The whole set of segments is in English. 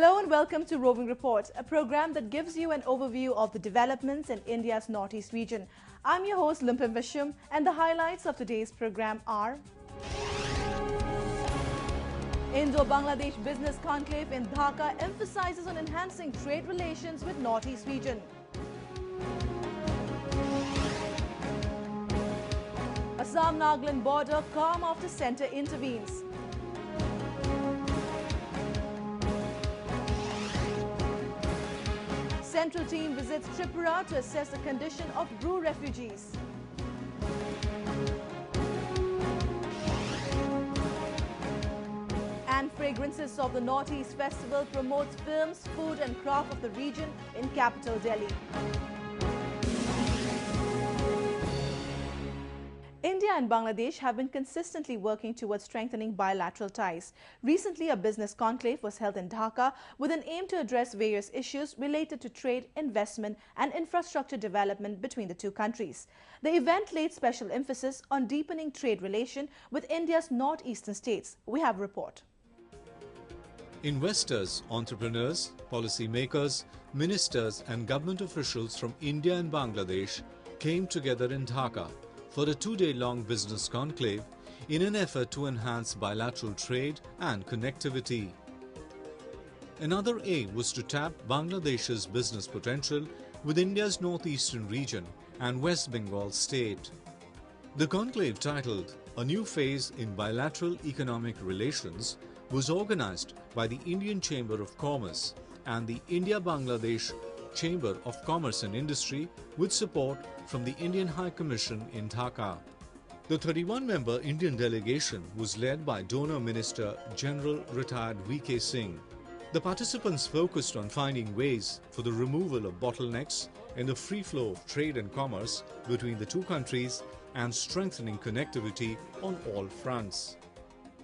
Hello and welcome to Roving Report, a program that gives you an overview of the developments in India's northeast region. I'm your host Limpim Vishum, and the highlights of today's program are: Indo-Bangladesh Business Conclave in Dhaka emphasizes on enhancing trade relations with northeast region. Assam-Nagaland border calm after centre intervenes. Central team visits Tripura to assess the condition of Bru refugees. And Fragrances of the Northeast Festival promotes films, food and craft of the region in capital Delhi. India and Bangladesh have been consistently working towards strengthening bilateral ties. Recently, a business conclave was held in Dhaka with an aim to address various issues related to trade, investment and infrastructure development between the two countries. The event laid special emphasis on deepening trade relation with India's northeastern states. We have a report. Investors, entrepreneurs, policymakers, ministers and government officials from India and Bangladesh came together in Dhaka for a two-day-long business conclave in an effort to enhance bilateral trade and connectivity. Another aim was to tap Bangladesh's business potential with India's northeastern region and West Bengal state. The conclave, titled "A New Phase in Bilateral Economic Relations," was organized by the Indian Chamber of Commerce and the India-Bangladesh Chamber of Commerce and Industry with support from the Indian High Commission in Dhaka. The 31-member Indian delegation was led by Donor Minister General Retired V.K. Singh. The participants focused on finding ways for the removal of bottlenecks in the free flow of trade and commerce between the two countries and strengthening connectivity on all fronts.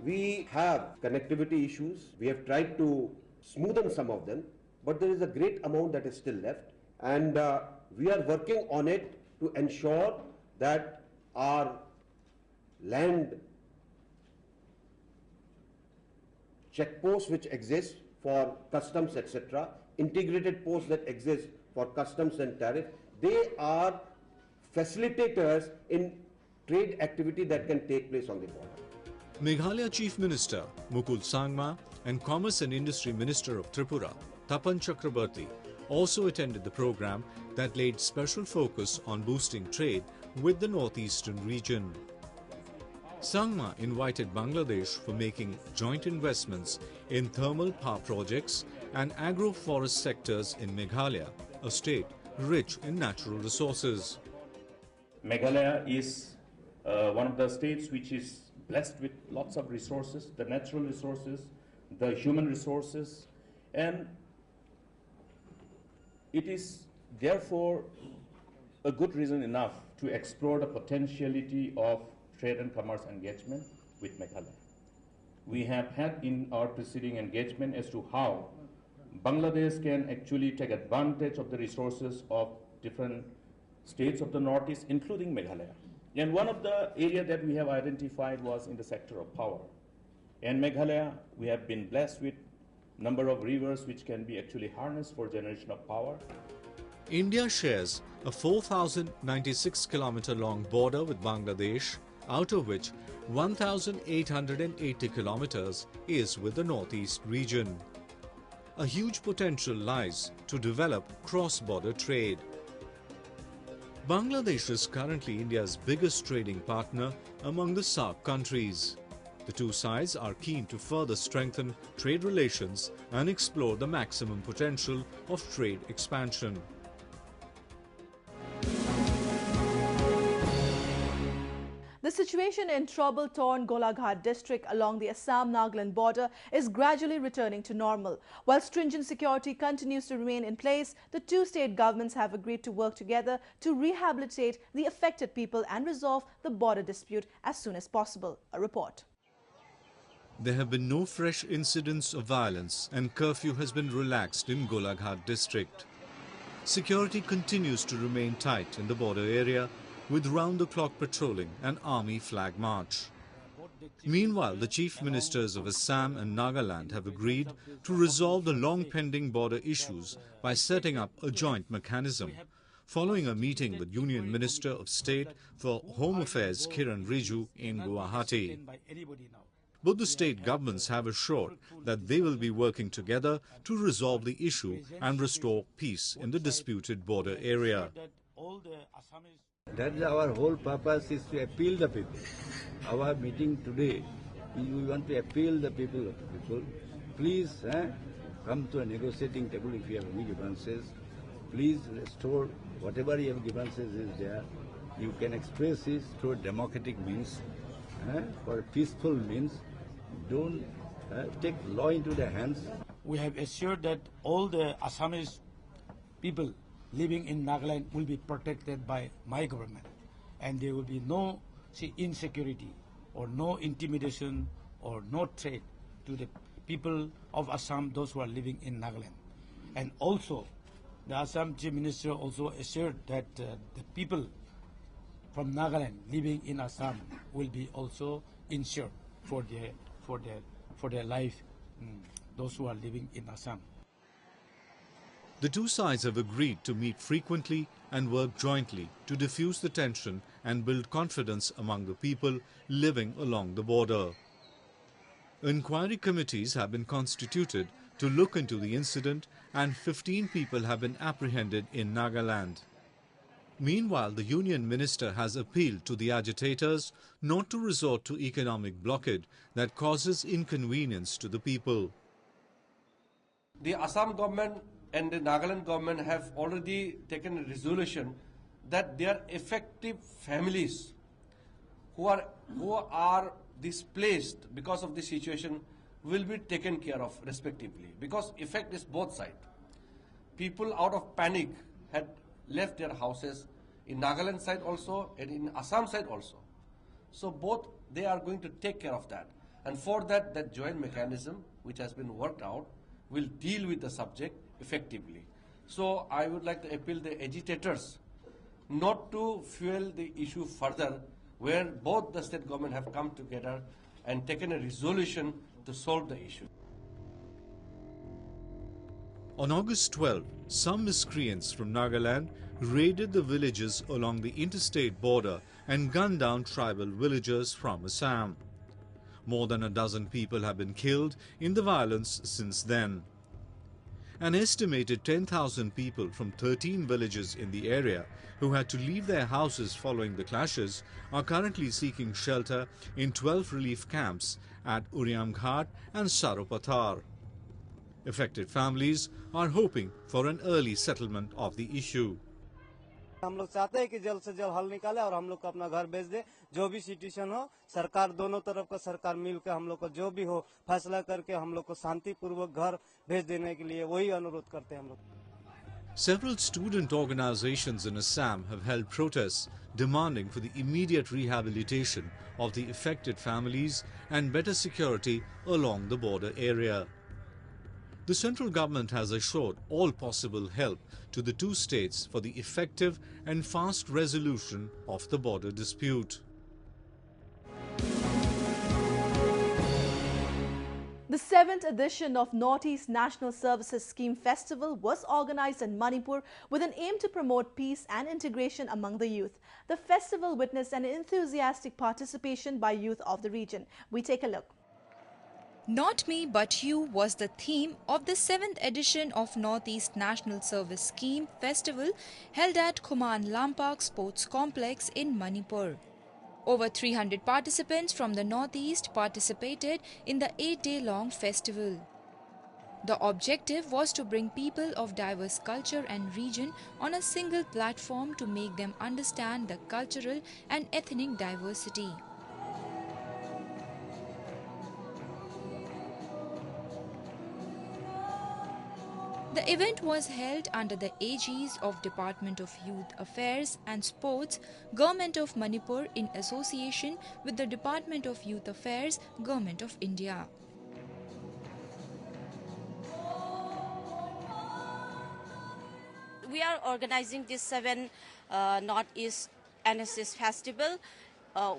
We have connectivity issues. We have tried to smoothen some of them, but there is a great amount that is still left, and we are working on it to ensure that our land checkposts which exist for customs, etc., integrated posts that exist for customs and tariff, they are facilitators in trade activity that can take place on the border. Meghalaya Chief Minister Mukul Sangma and Commerce and Industry Minister of Tripura Tapan Chakrabarti also attended the program that laid special focus on boosting trade with the northeastern region. Sangma invited Bangladesh for making joint investments in thermal power projects and agro-forest sectors in Meghalaya, a state rich in natural resources. Meghalaya is one of the states which is blessed with lots of resources, the natural resources, the human resources, and it is therefore a good reason enough to explore the potentiality of trade and commerce engagement with Meghalaya. We have had in our preceding engagement as to how Bangladesh can actually take advantage of the resources of different states of the Northeast, including Meghalaya. And one of the areas that we have identified was in the sector of power. In Meghalaya, we have been blessed with number of rivers which can be actually harnessed for generation of power. India shares a 4,096-kilometer long border with Bangladesh, out of which 1,880 kilometers is with the northeast region. A huge potential lies to develop cross-border trade. Bangladesh is currently India's biggest trading partner among the SAARC countries. The two sides are keen to further strengthen trade relations and explore the maximum potential of trade expansion. The situation in trouble-torn Golaghat district along the Assam-Nagaland border is gradually returning to normal. While stringent security continues to remain in place, the two state governments have agreed to work together to rehabilitate the affected people and resolve the border dispute as soon as possible. A report. There have been no fresh incidents of violence and curfew has been relaxed in Golaghat district. Security continues to remain tight in the border area with round-the-clock patrolling and army flag march. Meanwhile, the chief ministers of Assam and Nagaland have agreed to resolve the long-pending border issues by setting up a joint mechanism. Following a meeting with Union Minister of State for Home Affairs Kiran Rijiju in Guwahati. Both the state governments have assured that they will be working together to resolve the issue and restore peace in the disputed border area. That is our whole purpose, is to appeal the people. Our meeting today, we want to appeal the people. Please come to a negotiating table if you have any grievances. Please restore whatever you have grievances is there. You can express this through democratic means, for peaceful means. Don't take law into their hands. We have assured that all the Assamese people living in Nagaland will be protected by my government, and there will be no insecurity or no intimidation or no threat to the people of Assam, those who are living in Nagaland. And also, the Assam Chief Minister also assured that the people from Nagaland living in Assam will be also insured for their life, those who are living in Assam. The two sides have agreed to meet frequently and work jointly to diffuse the tension and build confidence among the people living along the border. Inquiry committees have been constituted to look into the incident, and 15 people have been apprehended in Nagaland. Meanwhile, the Union Minister has appealed to the agitators not to resort to economic blockade that causes inconvenience to the people. The Assam government and the Nagaland government have already taken a resolution that their affected families who are displaced because of this situation will be taken care of respectively, because effect is both sides. People out of panic had left their houses in Nagaland side also and in Assam side also. So both they are going to take care of that, and for that joint mechanism which has been worked out will deal with the subject effectively. So I would like to appeal the agitators not to fuel the issue further, where both the state government have come together and taken a resolution to solve the issue. On August 12, some miscreants from Nagaland raided the villages along the interstate border and gunned down tribal villagers from Assam. More than a dozen people have been killed in the violence since then. An estimated 10,000 people from 13 villages in the area who had to leave their houses following the clashes are currently seeking shelter in 12 relief camps at Uriamghat and Saropathar. Affected families are hoping for an early settlement of the issue. हम लोग चाहते हैं कि जल्द से जल्द हल निकाले और हम लोग को अपना घर भेज दे। जो भी सिचुएशन हो, सरकार दोनों तरफ का सरकार मिलकर हम लोग को जो भी हो फैसला करके हम लोग को शांतिपूर्वक घर भेज देने के लिए वही अनुरोध करते हैं हम लोग। Several student organizations in Assam have held protests demanding for the immediate rehabilitation of the affected families and better security along the border area. The central government has assured all possible help to the two states for the effective and fast resolution of the border dispute. The 7th edition of Northeast National Services Scheme Festival was organized in Manipur with an aim to promote peace and integration among the youth. The festival witnessed an enthusiastic participation by youth of the region. We take a look. Not Me But You was the theme of the 7th edition of Northeast National Service Scheme Festival held at Khuman Lampak Sports Complex in Manipur. Over 300 participants from the Northeast participated in the 8-day-long festival. The objective was to bring people of diverse culture and region on a single platform to make them understand the cultural and ethnic diversity. The event was held under the aegis of Department of Youth Affairs and Sports, Government of Manipur in association with the Department of Youth Affairs, Government of India. We are organizing this 7th Northeast NSS Festival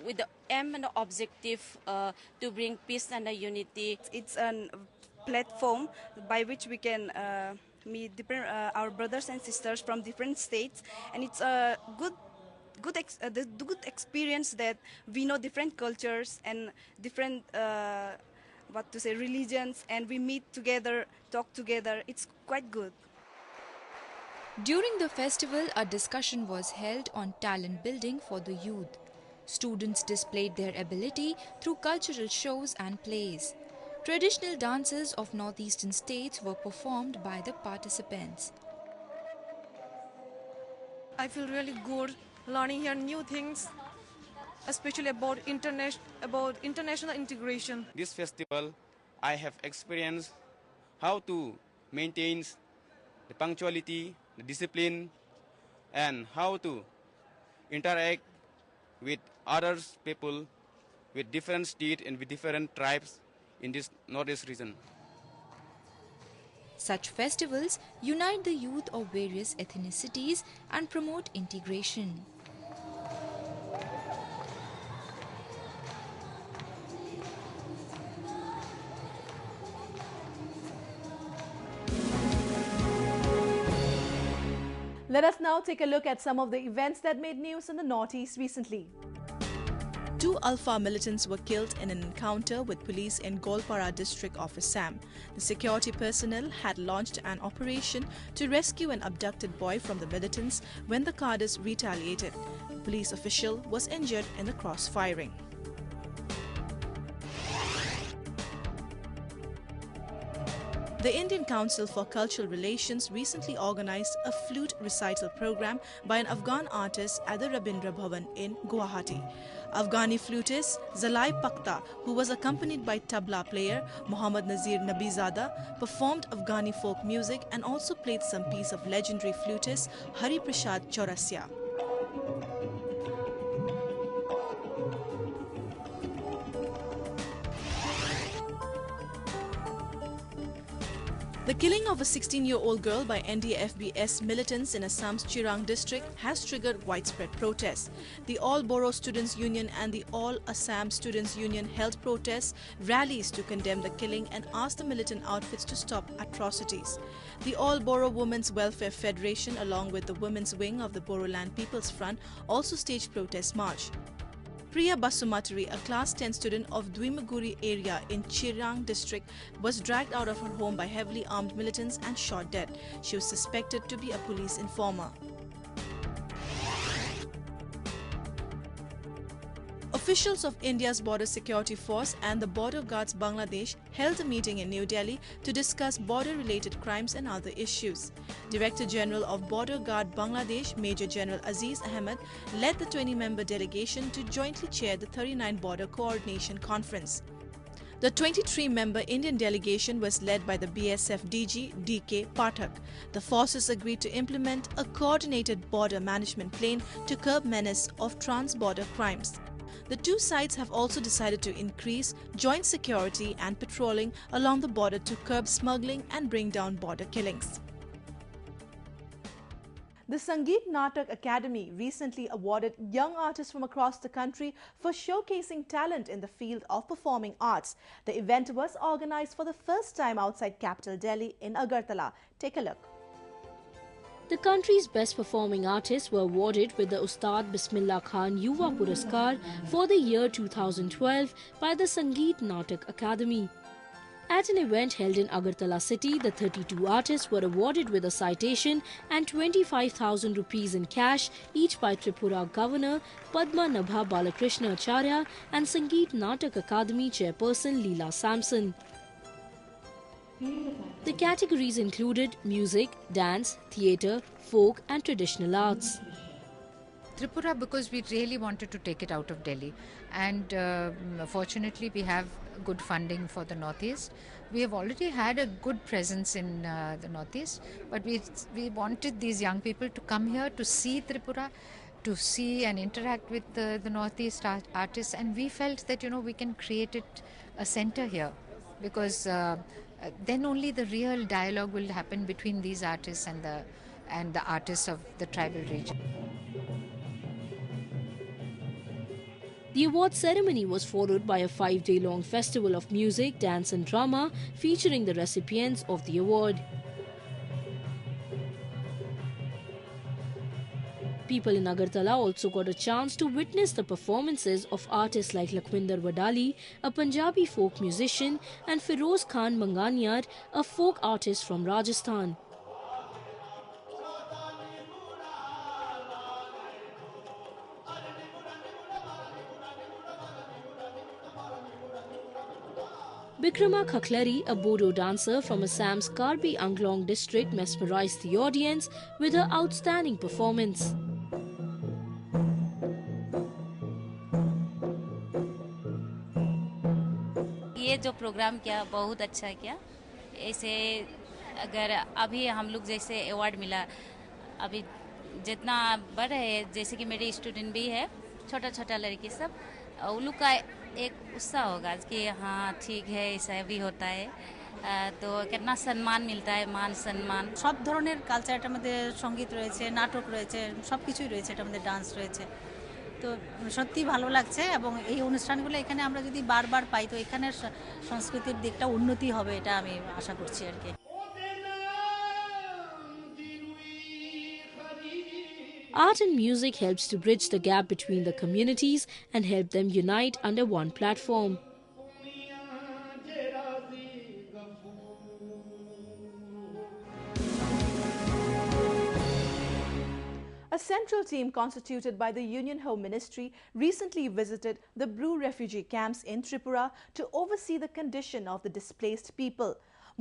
with the aim and the objective to bring peace and unity. It's a platform by which we can meet different our brothers and sisters from different states, and it's a the good experience that we know different cultures and different religions, and we meet together, talk together. It's quite good. During the festival, a discussion was held on talent building for the youth. Students displayed their ability through cultural shows and plays. Traditional dances of northeastern states were performed by the participants. I feel really good learning here new things, especially about international integration. This festival, I have experienced how to maintain the punctuality, the discipline, and how to interact with other people with different states and with different tribes in this northeast region. Such festivals unite the youth of various ethnicities and promote integration. Let us now take a look at some of the events that made news in the Northeast recently. 2 Alpha militants were killed in an encounter with police in Golpara district of Assam. The security personnel had launched an operation to rescue an abducted boy from the militants when the cadres retaliated. A police official was injured in the cross-firing. The Indian Council for Cultural Relations recently organized a flute recital program by an Afghan artist at the Rabindra Bhavan in Guwahati. Afghani flutist Zalai Pakhta, who was accompanied by tabla player Muhammad Nazir Nabizada, performed Afghani folk music and also played some piece of legendary flutist Hari Prasad Chaurasiya. The killing of a 16-year-old girl by NDFBS militants in Assam's Chirang district has triggered widespread protests. The All Boro Students Union and the All Assam Students Union held protests, rallies to condemn the killing and asked the militant outfits to stop atrocities. The All Boro Women's Welfare Federation, along with the women's wing of the Boroland People's Front, also staged protest march. Priya Basumatari, a class 10 student of Dwimaguri area in Chirang district, was dragged out of her home by heavily armed militants and shot dead. She was suspected to be a police informer. Officials of India's Border Security Force and the Border Guards Bangladesh held a meeting in New Delhi to discuss border-related crimes and other issues. Director General of Border Guard Bangladesh, Major General Aziz Ahmed, led the 20-member delegation to jointly chair the 39 Border Coordination Conference. The 23-member Indian delegation was led by the BSF DG D.K. Pathak. The forces agreed to implement a coordinated border management plan to curb menace of trans-border crimes. The two sides have also decided to increase joint security and patrolling along the border to curb smuggling and bring down border killings. The Sangeet Natak Academy recently awarded young artists from across the country for showcasing talent in the field of performing arts. The event was organized for the first time outside capital Delhi in Agartala. Take a look. The country's best performing artists were awarded with the Ustad Bismillah Khan Yuva Puraskar for the year 2012 by the Sangeet Natak Academy. At an event held in Agartala city, the 32 artists were awarded with a citation and 25,000 rupees in cash, each by Tripura Governor Padma Nabha Balakrishna Acharya and Sangeet Natak Academy chairperson Leela Sampson. The categories included music, dance, theatre, folk and traditional arts. Tripura, because we really wanted to take it out of Delhi, and fortunately we have good funding for the Northeast. We have already had a good presence in the Northeast, but we wanted these young people to come here to see Tripura, to see and interact with the Northeast artists, and we felt that we can create a center here, because then only the real dialogue will happen between these artists and the artists of the tribal region. The award ceremony was followed by a 5-day-long festival of music, dance and drama featuring the recipients of the award. People in Agartala also got a chance to witness the performances of artists like Lakhwinder Wadali, a Punjabi folk musician, and Feroz Khan Manganiyar, a folk artist from Rajasthan. Bikrama Khaklari, a Bodo dancer from Assam's Karbi Anglong district, mesmerized the audience with her outstanding performance. ये जो programme किया बहुत अच्छा किया। ऐसे अगर अभी हम लोग जैसे अवार्ड मिला, अभी जितना बढ़ रहे हैं, जैसे कि मेरे स्टूडेंट भी है, छोटा छोटा लड़की सब, उन लोग का एक उत्साह होगा कि हाँ ठीक है, ऐसा भी होता है, तो कितना सम्मान मिलता है, मान सम्मान। সব ধরনের কালচার এটার মধ্যে সংগীত রয়েছে, নাটক রয়েছে, সব কিছুই রয়েছে, এটার মধ্যে ডান্স রয়েছে। তো সত্যি ভালো লাগছে এবং এই অনুষ্ঠানগুলো এখানে আমরা যদি বারবার পাই তো এখানের সংস্কৃতির দিকটা উন্নতি হবে, এটা আমি আশা করছি আর কি। Art and music helps to bridge the gap between the communities and help them unite under one platform. A central team constituted by the Union Home Ministry recently visited the Bru refugee camps in Tripura to oversee the condition of the displaced people.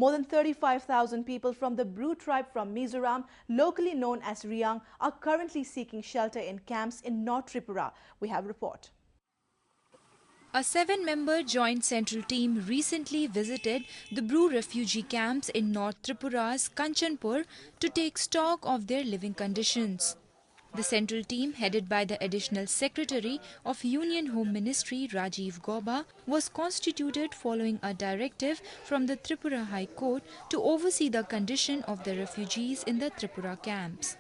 More than 35,000 people from the Bru tribe from Mizoram, locally known as Riang, are currently seeking shelter in camps in North Tripura. We have a report. A 7-member joint central team recently visited the Bru refugee camps in North Tripura's Kanchanpur to take stock of their living conditions. The central team, headed by the Additional Secretary of Union Home Ministry Rajiv Gauba, was constituted following a directive from the Tripura High Court to oversee the condition of the refugees in the Tripura camps.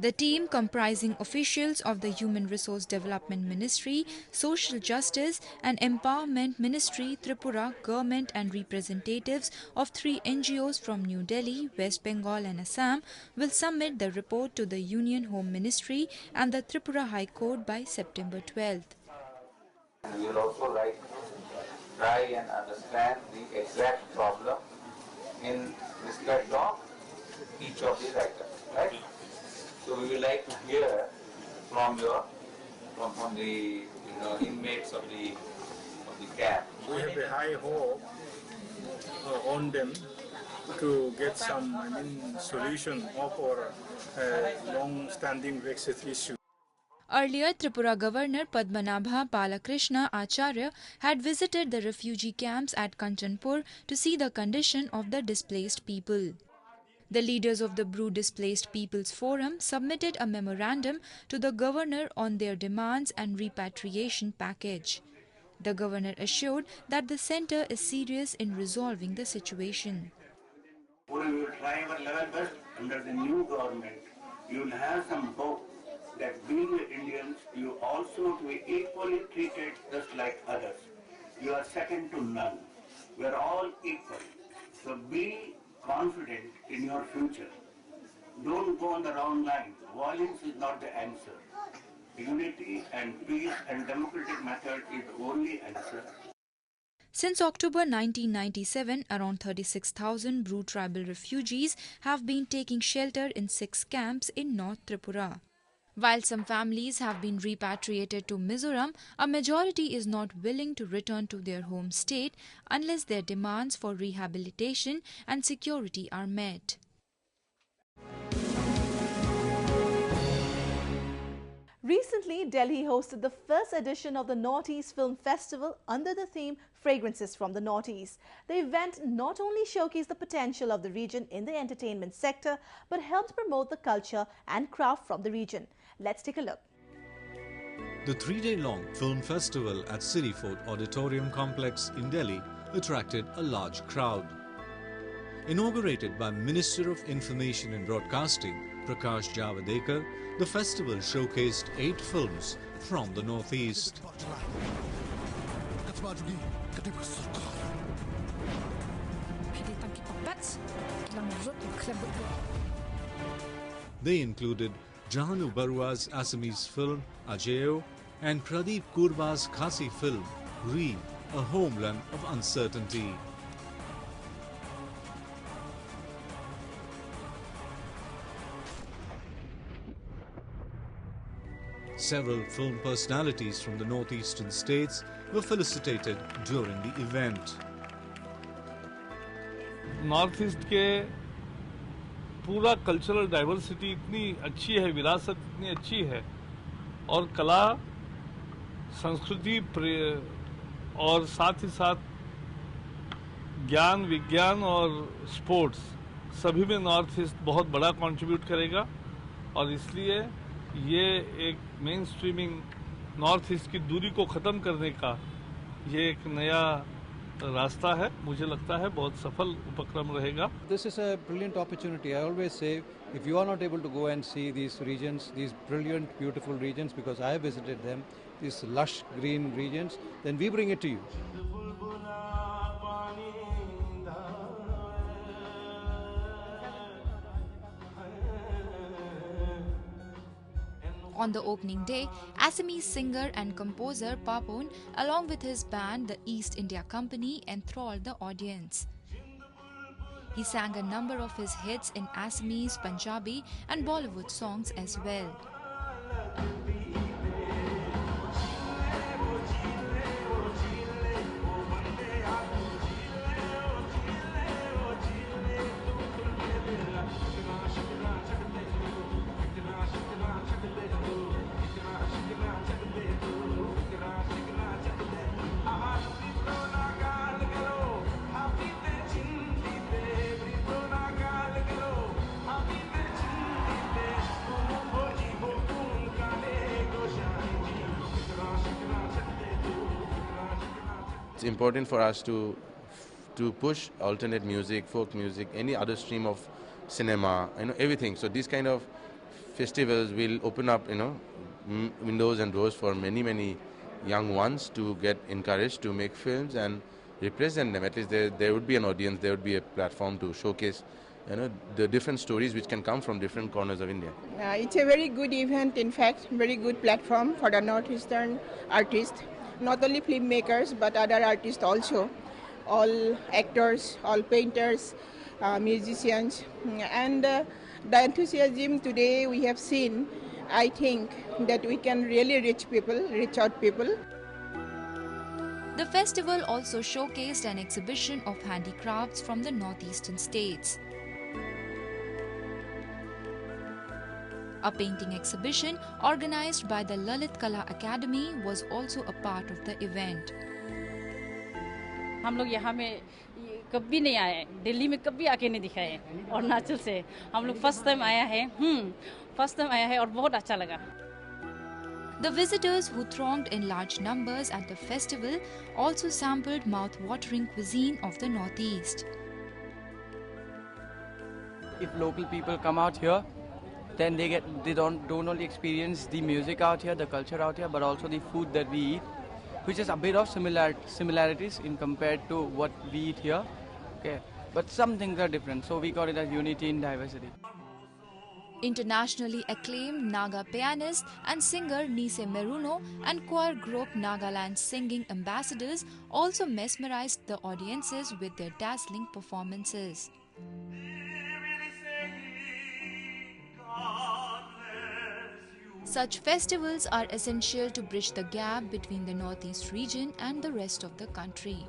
The team, comprising officials of the Human Resource Development Ministry, Social Justice and Empowerment Ministry, Tripura government and representatives of 3 NGOs from New Delhi, West Bengal and Assam, will submit the report to the Union Home Ministry and the Tripura High Court by September 12th. We will also try and understand the exact problem in respect of each of these items, right? So we would like to hear from the inmates of the camp. We have a high hope on them to get some solution of our long-standing vexed issue. Earlier, Tripura Governor Padmanabha Balakrishna Acharya had visited the refugee camps at Kanchanpur to see the condition of the displaced people. The leaders of the Bru Displaced Peoples Forum submitted a memorandum to the governor on their demands and repatriation package. The governor assured that the centre is serious in resolving the situation. We will try our level best under the new government. You will have some hope that being Indians, you also to be equally treated just like others. You are second to none. We are all equal. So be confident in your future. Don't go on the wrong line. Violence is not the answer. Unity and peace and democratic method is the only answer. Since October 1997, around 36,000 Bru tribal refugees have been taking shelter in 6 camps in North Tripura. While some families have been repatriated to Mizoram, a majority is not willing to return to their home state unless their demands for rehabilitation and security are met. Recently, Delhi hosted the first edition of the Northeast Film Festival under the theme Fragrances from the Northeast. The event not only showcased the potential of the region in the entertainment sector, but helped promote the culture and craft from the region. Let's take a look. The 3-day-long film festival at City Fort Auditorium Complex in Delhi attracted a large crowd. Inaugurated by Minister of Information and Broadcasting, Prakash Javadekar, the festival showcased 8 films from the Northeast. They included Jahanu Barua's Assamese film Ajeo and Pradeep Kurba's Khasi film Re, a homeland of uncertainty. Several film personalities from the northeastern states were felicitated during the event. North east के पूरा cultural diversity इतनी अच्छी है, विरासत इतनी अच्छी है और कला, संस्कृति और साथ ही साथ ज्ञान, विज्ञान और स्पोर्ट्स सभी में नॉर्थ ईस्ट बहुत बड़ा कंट्रीब्यूट करेगा और इसलिए ये एक मेन स्ट्रीमिंग नॉर्थ ईस्ट की दूरी को ख़त्म करने का ये एक नया रास्ता है. मुझे लगता है बहुत सफल उपक्रम रहेगा. This is a brilliant opportunity. I always say, if you are not able to go and see these regions, these brilliant, beautiful regions, because I have visited them, these lush green regions, then we bring it to you. On the opening day, Assamese singer and composer Papon, along with his band, the East India Company, enthralled the audience. He sang a number of his hits in Assamese, Punjabi and Bollywood songs as well. It's important for us to push alternate music, folk music, any other stream of cinema, everything. So these kind of festivals will open up, windows and doors for many young ones to get encouraged to make films and represent them. At least there would be an audience, there would be a platform to showcase, the different stories which can come from different corners of India. It's a very good event, in fact, very good platform for the northeastern artists. Not only filmmakers but other artists also, all actors, all painters, musicians, and the enthusiasm today we have seen, I think that we can really reach out people. The festival also showcased an exhibition of handicrafts from the northeastern states. A painting exhibition organized by the Lalit Kala Academy was also a part of the event. हम लोग यहाँ में कभी नहीं आए, दिल्ली में कभी आके नहीं दिखाए अरुणाचल से हम लोग फर्स्ट टाइम आया है और बहुत अच्छा लगा. The visitors who thronged in large numbers at the festival also sampled mouth-watering cuisine of the Northeast. If local people come out here, then they don't only experience the music out here, the culture out here, but also the food that we eat, which is a bit of similarities in compared to what we eat here. Okay, but some things are different, so we call it as unity in diversity. Internationally acclaimed Naga pianist and singer Nise Meruno and choir group Nagaland Singing Ambassadors also mesmerized the audiences with their dazzling performances. Such festivals are essential to bridge the gap between the Northeast region and the rest of the country.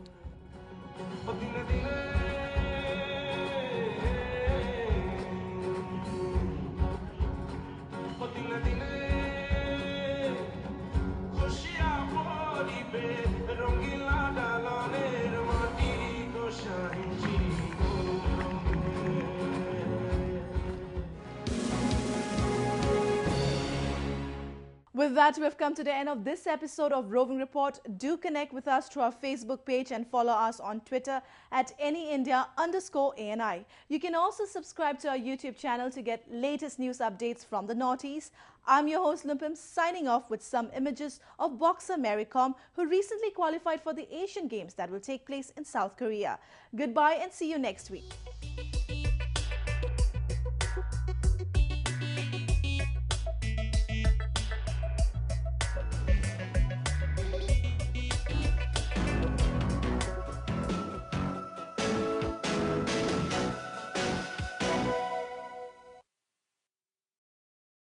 With that, we have come to the end of this episode of Roving Report. Do connect with us through our Facebook page and follow us on Twitter at AnyIndia_ANI. You can also subscribe to our YouTube channel to get latest news updates from the Northeast. I'm your host Limpim, signing off with some images of boxer Mary Kom, who recently qualified for the Asian Games that will take place in South Korea. Goodbye and see you next week.